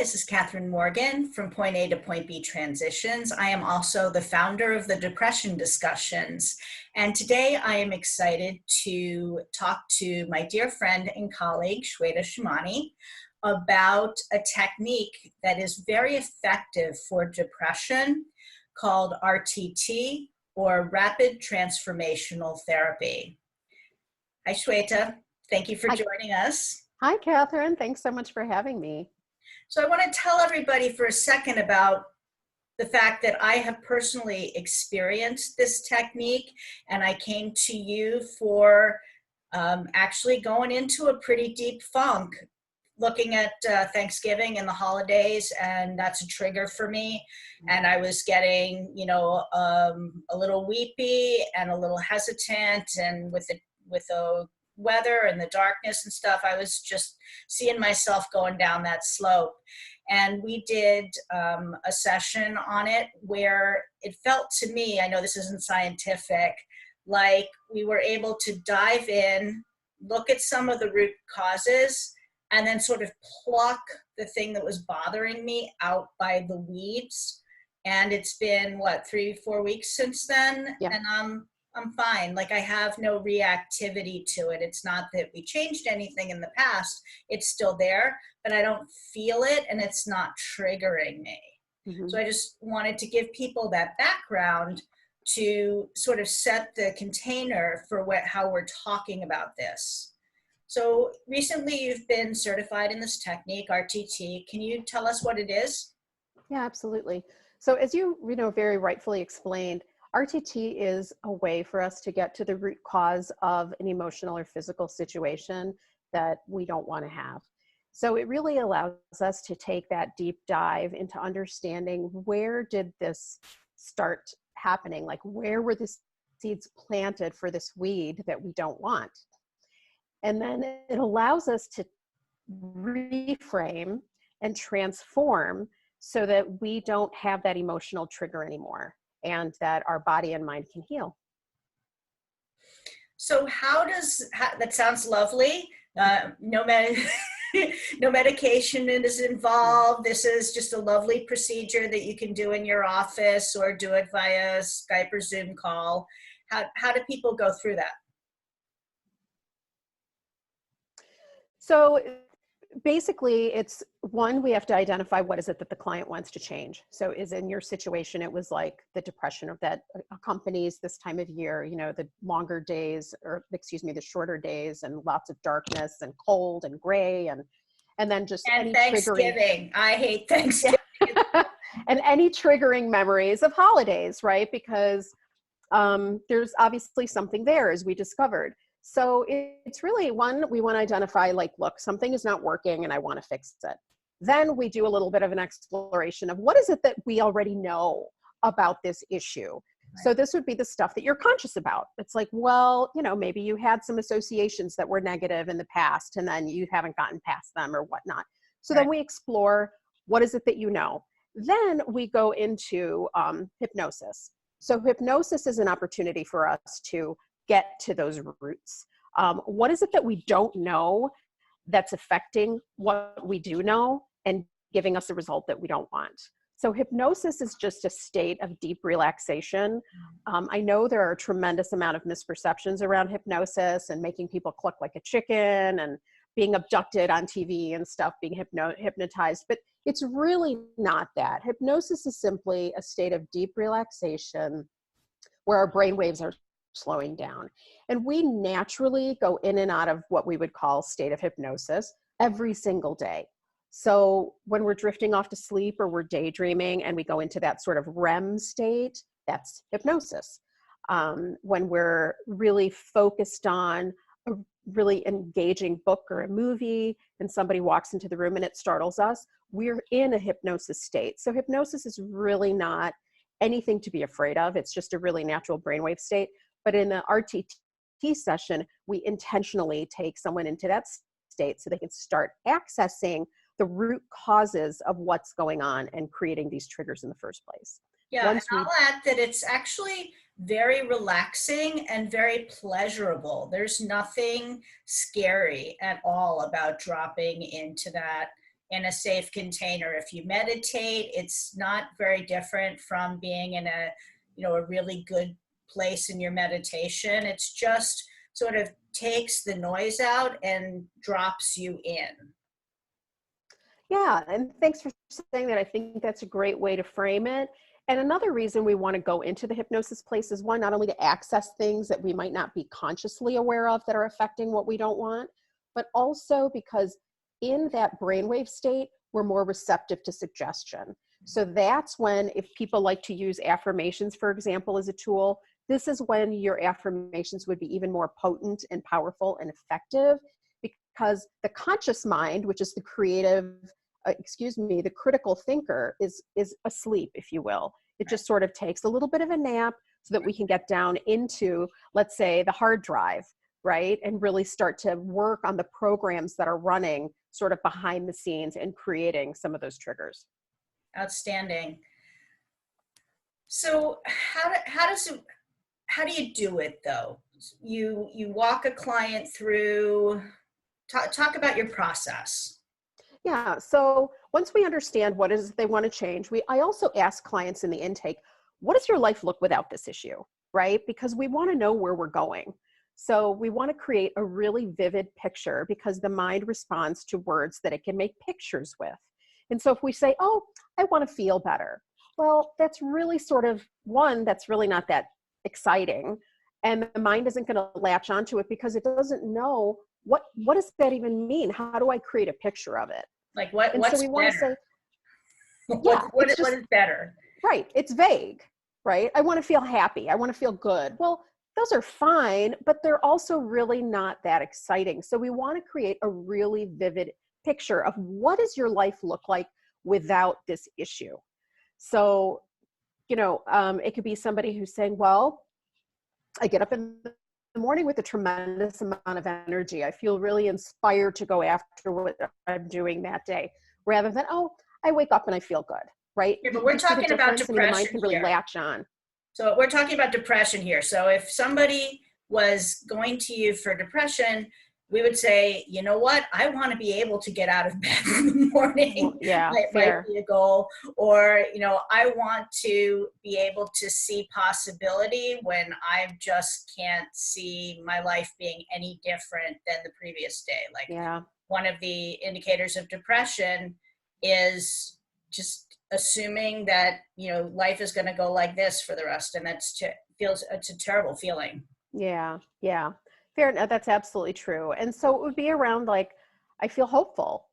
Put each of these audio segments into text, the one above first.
this is Catherine Morgan from Point A to Point B Transitions. I am also the founder of the Depression Discussions. And today I am excited to talk to my dear friend and colleague, Shweta Shyamani, about a technique that is very effective for depression called RTT, or Rapid Transformational Therapy. Hi, Shweta. Thank you for joining us. Hi, Catherine. Thanks so much for having me. So I want to tell everybody for a second about the fact that I have personally experienced this technique, and I came to you for actually going into a pretty deep funk, looking at Thanksgiving and the holidays, and that's a trigger for me. And I was getting, a little weepy and a little hesitant, and with the weather and the darkness and stuff, I was just seeing myself going down that slope. And we did a session on it where it felt to me, I know this isn't scientific, like we were able to dive in, look at some of the root causes, and then sort of pluck the thing that was bothering me out by the weeds. And it's been, 3-4 weeks since then? Yeah. And I'm fine. Like, I have no reactivity to it. It's not that we changed anything in the past. It's still there, but I don't feel it, and it's not triggering me. Mm-hmm. So I just wanted to give people that background to sort of set the container for how we're talking about this. So recently you've been certified in this technique, RTT. Can you tell us what it is? Yeah, absolutely. So as you very rightfully explained, RTT is a way for us to get to the root cause of an emotional or physical situation that we don't want to have. So it really allows us to take that deep dive into understanding, where did this start happening? Like, where were the seeds planted for this weed that we don't want? And then it allows us to reframe and transform so that we don't have that emotional trigger anymore, and that our body and mind can heal. So that sounds lovely. No medication is involved. This is just a lovely procedure that you can do in your office or do it via Skype or Zoom call. How do people go through that? So basically, it's one, we have to identify what is it that the client wants to change. So is in your situation, it was like the depression that accompanies this time of year, the longer days, the shorter days, and lots of darkness and cold and gray, and then just any Thanksgiving. I hate Thanksgiving. Yeah. And any triggering memories of holidays, right? Because there's obviously something there, as we discovered. So it's really, one, we want to identify, like, look, something is not working and I want to fix it. Then we do a little bit of an exploration of what is it that we already know about this issue. Right. So this would be the stuff that you're conscious about. It's like, well, maybe you had some associations that were negative in the past and then you haven't gotten past them or whatnot. So Right. Then we explore, what is it that you know? Then we go into hypnosis. So hypnosis is an opportunity for us to get to those roots. What is it that we don't know that's affecting what we do know and giving us a result that we don't want? So hypnosis is just a state of deep relaxation. I know there are a tremendous amount of misperceptions around hypnosis and making people cluck like a chicken and being abducted on TV and stuff, being hypnotized, but it's really not that. Hypnosis is simply a state of deep relaxation where our brain waves are slowing down. And we naturally go in and out of what we would call state of hypnosis every single day. So when we're drifting off to sleep or we're daydreaming and we go into that sort of REM state, that's hypnosis. When we're really focused on a really engaging book or a movie and somebody walks into the room and it startles us, we're in a hypnosis state. So hypnosis is really not anything to be afraid of. It's just a really natural brainwave state. But in the RTT session, we intentionally take someone into that state so they can start accessing the root causes of what's going on and creating these triggers in the first place. Yeah, and I'll add that it's actually very relaxing and very pleasurable. There's nothing scary at all about dropping into that in a safe container. If you meditate, it's not very different from being in a, a really good place in your meditation. It's just sort of takes the noise out and drops you in. Yeah, and thanks for saying that. I think that's a great way to frame it. And another reason we want to go into the hypnosis place is one, not only to access things that we might not be consciously aware of that are affecting what we don't want, but also because in that brainwave state, we're more receptive to suggestion. So that's when, if people like to use affirmations, for example, as a tool, this is when your affirmations would be even more potent and powerful and effective, because the conscious mind, which is the creative, the critical thinker is asleep, if you will. It just sort of takes a little bit of a nap so that we can get down into, let's say, the hard drive, right? And really start to work on the programs that are running sort of behind the scenes and creating some of those triggers. Outstanding. So how do you do it though? You walk a client through, talk about your process. Yeah, so once we understand what it is they want to change, I also ask clients in the intake, what does your life look without this issue, right? Because we want to know where we're going. So we want to create a really vivid picture, because the mind responds to words that it can make pictures with. And so if we say, oh, I want to feel better, well, that's really sort of that's really not that exciting. And the mind isn't going to latch onto it because it doesn't know what does that even mean? How do I create a picture of it? Like And what's so we want to say, what is better? Right, it's vague, right? I want to feel happy. I want to feel good. Well, those are fine, but they're also really not that exciting. So we want to create a really vivid picture of what does your life look like without this issue. So, it could be somebody who's saying, well, I get up in the morning with a tremendous amount of energy. I feel really inspired to go after what I'm doing that day, rather than, oh, I wake up and I feel good, right? Yeah, but we're talking about depression, and your mind can really latch on. So we're talking about depression here. So if somebody was going to you for depression, we would say, you know what, I want to be able to get out of bed in the morning. Yeah, might be a goal. Or, I want to be able to see possibility when I just can't see my life being any different than the previous day. Like, yeah. One of the indicators of depression is just assuming that, life is going to go like this for the rest. And it's a terrible feeling. Yeah. Fair enough. That's absolutely true. And so it would be around like, I feel hopeful.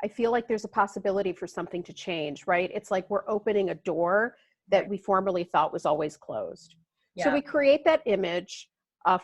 I feel like there's a possibility for something to change, right? It's like we're opening a door that we formerly thought was always closed. Yeah. So we create that image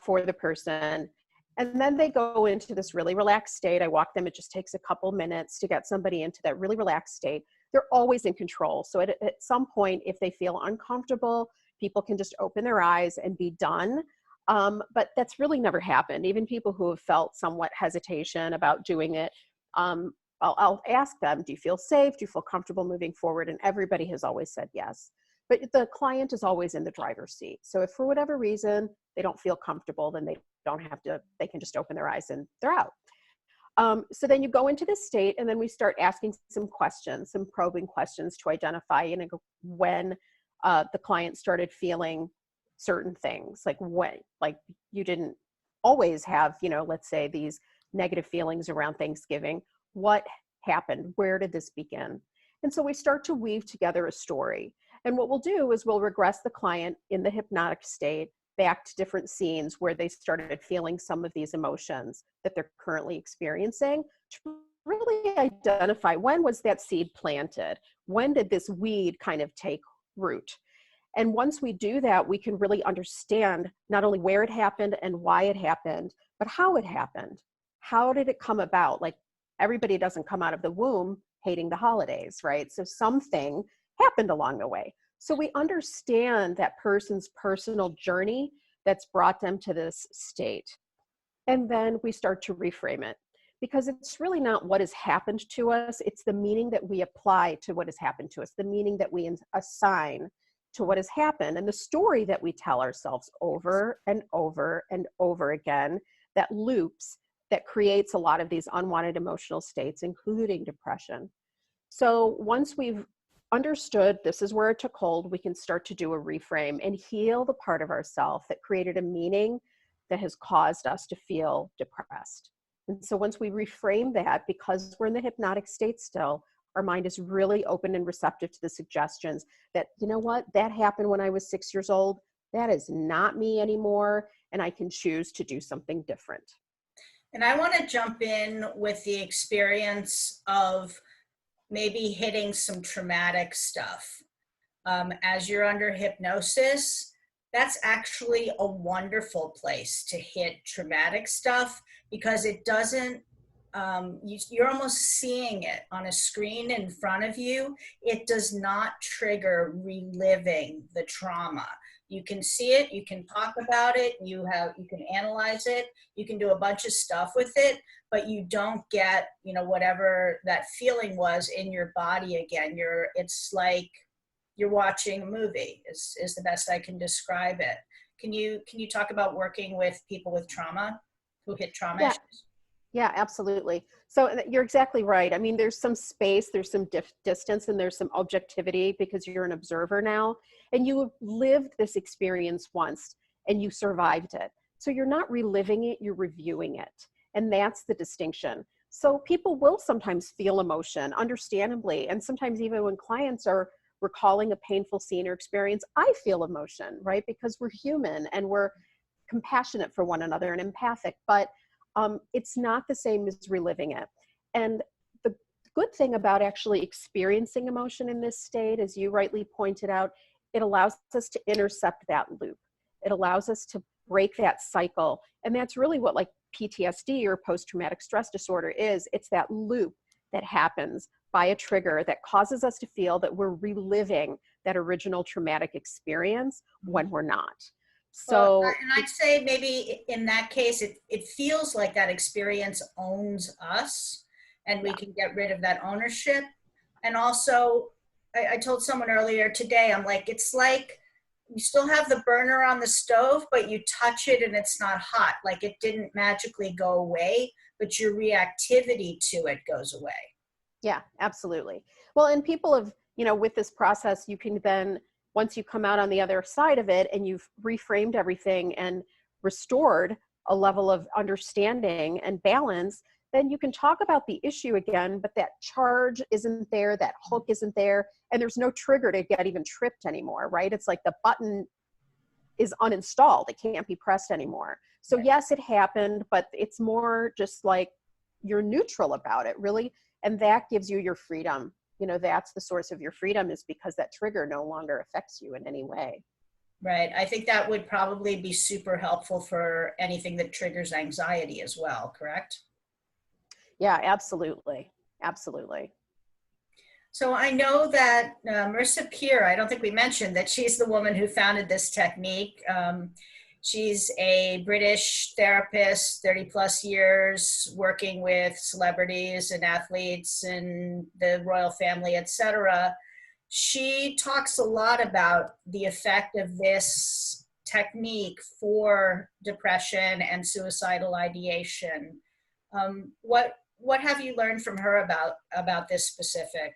for the person, and then they go into this really relaxed state. I walk them. It just takes a couple minutes to get somebody into that really relaxed state. They're always in control. So at some point, if they feel uncomfortable, people can just open their eyes and be done. But that's really never happened. Even people who have felt somewhat hesitation about doing it, I'll ask them, do you feel safe? Do you feel comfortable moving forward? And everybody has always said yes. But the client is always in the driver's seat. So if for whatever reason they don't feel comfortable, then they can just open their eyes and they're out. So then you go into this state, and then we start asking some questions, some probing questions to identify when the client started feeling certain things, like you didn't always have, let's say these negative feelings around Thanksgiving. What happened? Where did this begin? And so we start to weave together a story. And what we'll do is we'll regress the client in the hypnotic state back to different scenes where they started feeling some of these emotions that they're currently experiencing, to really identify, when was that seed planted? When did this weed kind of take root? And once we do that, we can really understand not only where it happened and why it happened, but how it happened. How did it come about? Like, everybody doesn't come out of the womb hating the holidays, right? So something happened along the way. So we understand that person's personal journey that's brought them to this state. And then we start to reframe it, because it's really not what has happened to us. It's the meaning that we apply to what has happened to us, the meaning that we assign to what has happened, and the story that we tell ourselves over and over and over again that loops, that creates a lot of these unwanted emotional states, including depression. So once we've understood this is where it took hold, we can start to do a reframe and heal the part of ourself that created a meaning that has caused us to feel depressed. And so once we reframe that, because we're in the hypnotic state still, our mind is really open and receptive to the suggestions that, you know what, that happened when I was 6 years old. That is not me anymore. And I can choose to do something different. And I want to jump in with the experience of maybe hitting some traumatic stuff. As you're under hypnosis, that's actually a wonderful place to hit traumatic stuff because it doesn't, you're almost seeing it on a screen in front of you. It does not trigger reliving the trauma. You can see it, you can talk about it, you can analyze it, you can do a bunch of stuff with it, but you don't get, whatever that feeling was in your body again. It's like you're watching a movie is the best I can describe it. Can you talk about working with people with trauma who hit trauma Yeah. issues? Yeah, absolutely. So you're exactly right. I mean, there's some space, there's some distance, and there's some objectivity because you're an observer now, and you have lived this experience once and you survived it. So you're not reliving it, you're reviewing it. And that's the distinction. So people will sometimes feel emotion, understandably. And sometimes even when clients are recalling a painful scene or experience, I feel emotion, right? Because we're human and we're compassionate for one another and empathic. But it's not the same as reliving it. And the good thing about actually experiencing emotion in this state, as you rightly pointed out, it allows us to intercept that loop. It allows us to break that cycle. And that's really what like PTSD or post-traumatic stress disorder is. It's that loop that happens by a trigger that causes us to feel that we're reliving that original traumatic experience when we're not. Well, So and I'd say maybe in that case, it feels like that experience owns us and we yeah. can get rid of that ownership. And also, I told someone earlier today, I'm like, it's like you still have the burner on the stove, but you touch it and it's not hot. Like it didn't magically go away, but your reactivity to it goes away. Yeah, absolutely. Well, and people have, with this process, you can then, once you come out on the other side of it and you've reframed everything and restored a level of understanding and balance, then you can talk about the issue again, but that charge isn't there, that hook isn't there, and there's no trigger to get even tripped anymore, right? It's like the button is uninstalled. It can't be pressed anymore. So yes, it happened, but it's more just like you're neutral about it, really. And that gives you your freedom. That's the source of your freedom, is because that trigger no longer affects you in any way. Right. I think that would probably be super helpful for anything that triggers anxiety as well, correct? Yeah, absolutely. Absolutely. So I know that Marissa Peer, I don't think we mentioned that she's the woman who founded this technique. She's a British therapist, 30 plus years working with celebrities and athletes and the royal family, etc. She talks a lot about the effect of this technique for depression and suicidal ideation. What have you learned from her about this specific?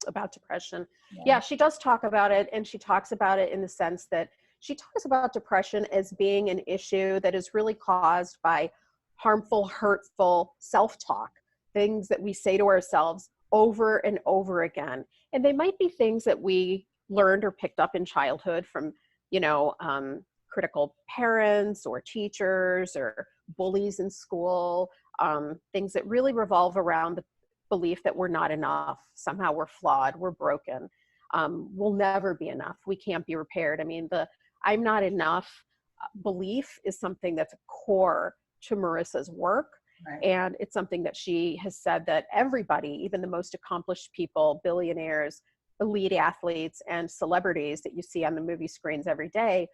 About depression. Yeah. Yeah, she does talk about it, and she talks about it in the sense that she talks about depression as being an issue that is really caused by harmful, hurtful self-talk, things that we say to ourselves over and over again. And they might be things that we learned or picked up in childhood from, critical parents or teachers or bullies in school, things that really revolve around the belief that we're not enough. Somehow we're flawed, we're broken. We'll never be enough. We can't be repaired. I mean, the I'm not enough belief is something that's core to Marissa's work. Right. And it's something that she has said that everybody, even the most accomplished people, billionaires, elite athletes, and celebrities that you see on the movie screens every day,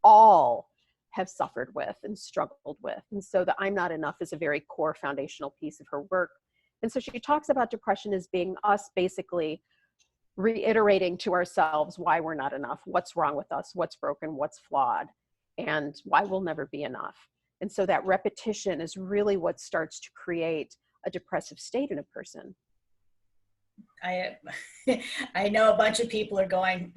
all have suffered with and struggled with. And so the I'm not enough is a very core foundational piece of her work. And so she talks about depression as being us basically reiterating to ourselves why we're not enough, what's wrong with us, what's broken, what's flawed, and why we'll never be enough. And so that repetition is really what starts to create a depressive state in a person. I I know a bunch of people are going,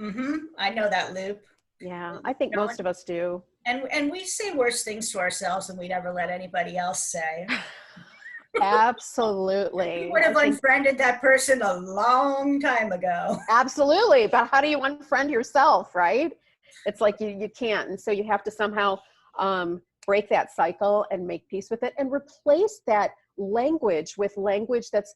I know that loop. Yeah, I think most of us do. And we say worse things to ourselves than we never let anybody else say. We Absolutely. would I have think unfriended that person a long time ago. absolutely. But how do you unfriend yourself, right? It's like you can't. And so you have to somehow break that cycle and make peace with it and replace that language with language that's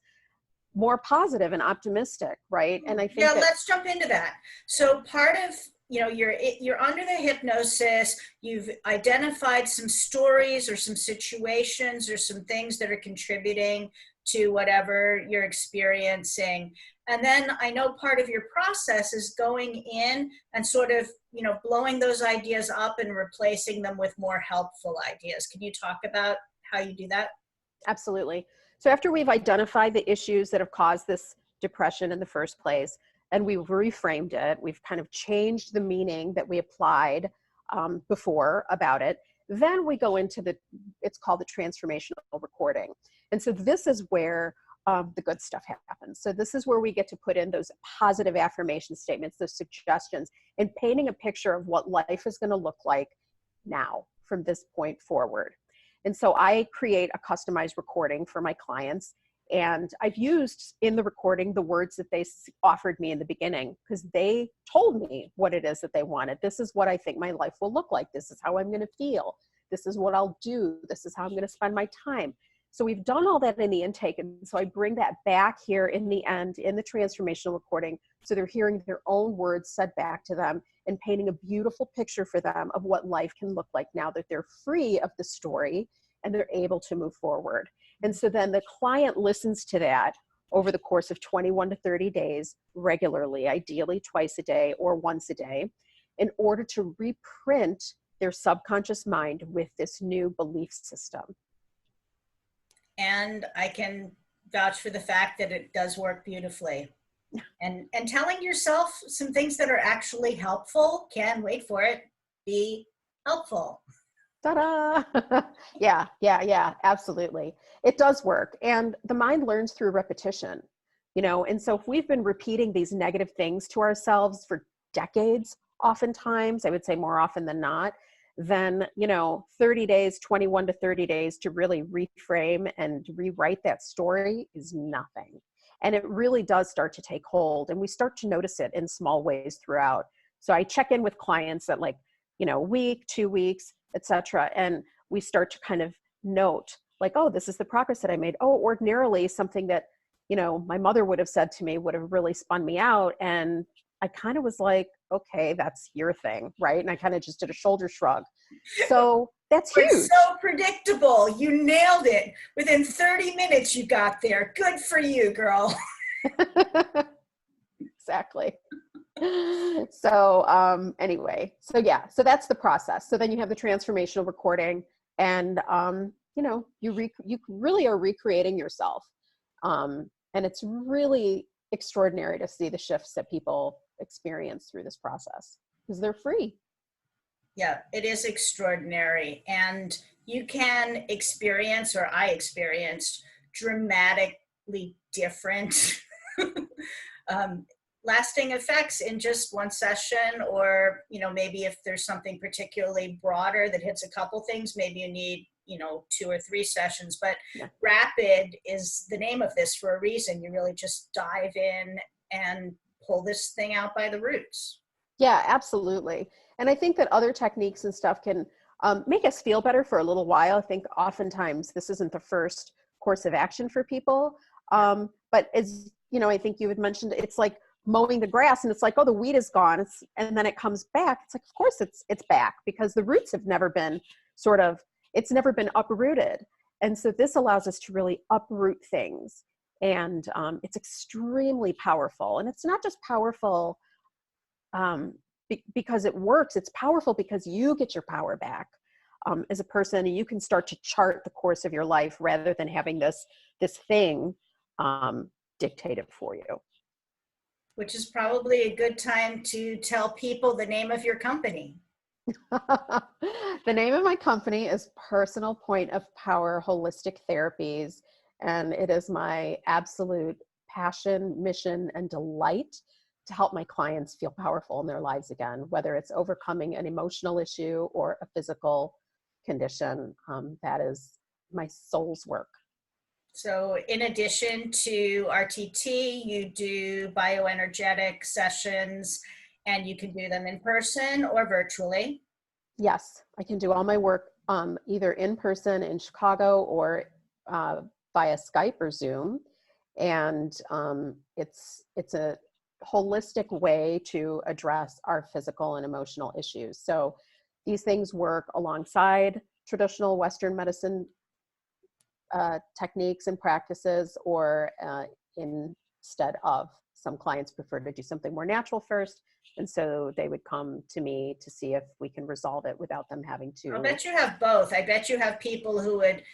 more positive and optimistic, right? And I Yeah, think that let's jump into that. So part of, you're under the hypnosis, you've identified some stories or some situations or some things that are contributing to whatever you're experiencing. And then I know part of your process is going in and sort of, blowing those ideas up and replacing them with more helpful ideas. Can you talk about how you do that? absolutely. So after we've identified the issues that have caused this depression in the first place, and we've reframed it, we've kind of changed the meaning that we applied before about it, then we go into it's called the transformational recording. And so this is where the good stuff happens. So this is where we get to put in those positive affirmation statements, those suggestions, and painting a picture of what life is going to look like now from this point forward. And so I create a customized recording for my clients. And I've used in the recording the words that they offered me in the beginning because they told me what it is that they wanted. This is what I think my life will look like. This is how I'm going to feel. This is what I'll do. This is how I'm going to spend my time. So we've done all that in the intake. And so I bring that back here in the end, in the transformational recording. So they're hearing their own words said back to them and painting a beautiful picture for them of what life can look like now that they're free of the story and they're able to move forward. And so then the client listens to that over the course of 21 to 30 days regularly, ideally twice a day or once a day, in order to reprint their subconscious mind with this new belief system. And I can vouch for the fact that it does work beautifully. And telling yourself some things that are actually helpful can, wait for it, be helpful. Ta-da! Yeah, absolutely. It does work. And the mind learns through repetition, and so if we've been repeating these negative things to ourselves for decades, oftentimes, I would say more often than not, then, 30 days, 21 to 30 days to really reframe and rewrite that story is nothing. And it really does start to take hold. And we start to notice it in small ways throughout. So I check in with clients at week, 2 weeks, etc. And we start to kind of note like, oh, this is the progress that I made. Oh, ordinarily something that, my mother would have said to me would have really spun me out. And I kind of was like, okay, that's your thing, right? And I kind of just did a shoulder shrug. So that's huge. It's so predictable. You nailed it. Within 30 minutes, you got there. Good for you, girl. Exactly. So anyway, so that's the process. So then you have the transformational recording and, you really are recreating yourself. And it's really extraordinary to see the shifts that people experience through this process because they're free. Yeah, it is extraordinary. And you can experience, or I experienced, dramatically different lasting effects in just one session. Or, maybe if there's something particularly broader that hits a couple things, maybe you need, 2 or 3 sessions. But Yeah. Rapid is the name of this for a reason. You really just dive in and pull this thing out by the roots. Yeah, absolutely. And I think that other techniques and stuff can make us feel better for a little while. I think oftentimes this isn't the first course of action for people. But as I think you had mentioned, it's like mowing the grass and it's like, oh, the weed is gone. And then it comes back. It's like, of course it's back because the roots have never been it's never been uprooted. And so this allows us to really uproot things. And it's extremely powerful. And it's not just powerful because it works. It's powerful because you get your power back as a person, and you can start to chart the course of your life rather than having this thing dictated for you. Which is probably a good time to tell people the name of your company. The name of my company is Personal Point of Power Holistic Therapies, and it is my absolute passion, mission, and delight to help my clients feel powerful in their lives again, whether it's overcoming an emotional issue or a physical condition. That is my soul's work. So in addition to RTT, you do bioenergetic sessions, and you can do them in person or virtually. Yes, I can do all my work either in person in Chicago or via Skype or Zoom. And it's a holistic way to address our physical and emotional issues. So these things work alongside traditional Western medicine techniques and practices, or instead of. Some clients prefer to do something more natural first, and so they would come to me to see if we can resolve it without them having to. I bet you have both. I bet you have people who would,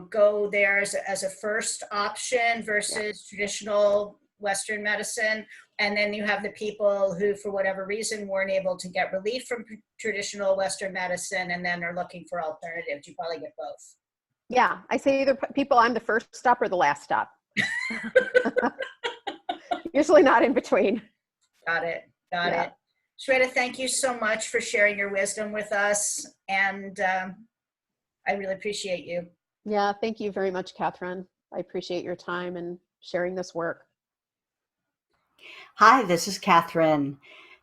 go there as a first option versus traditional Western medicine. And then you have the people who, for whatever reason, weren't able to get relief from traditional Western medicine and then are looking for alternatives. You probably get both. Yeah, I say either people, I'm the first stop or the last stop. Usually not in between. Got it. Shweta, thank you so much for sharing your wisdom with us. And I really appreciate you. Yeah, thank you very much, Catherine. I appreciate your time and sharing this work. Hi, this is Catherine.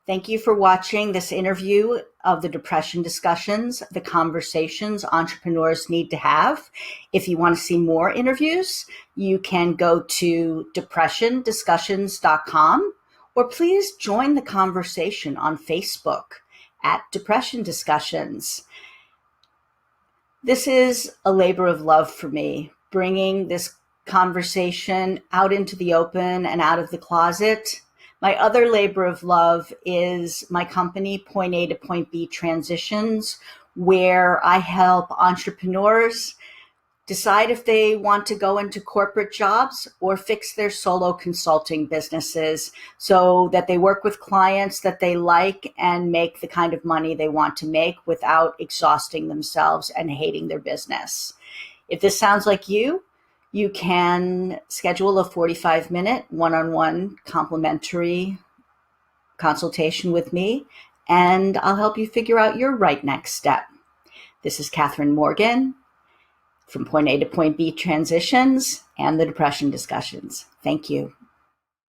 Thank you for watching this interview of the Depression Discussions, the conversations entrepreneurs need to have. If you want to see more interviews, you can go to depressiondiscussions.com, or please join the conversation on Facebook at Depression Discussions. This is a labor of love for me, bringing this conversation out into the open and out of the closet. My other labor of love is my company, Point A to Point B Transitions, where I help entrepreneurs decide if they want to go into corporate jobs or fix their solo consulting businesses so that they work with clients that they like and make the kind of money they want to make without exhausting themselves and hating their business. If this sounds like you can schedule a 45-minute one-on-one complimentary consultation with me, and I'll help you figure out your right next step. This is Catherine Morgan from Point A to Point B Transitions and the Depression Discussions. Thank you.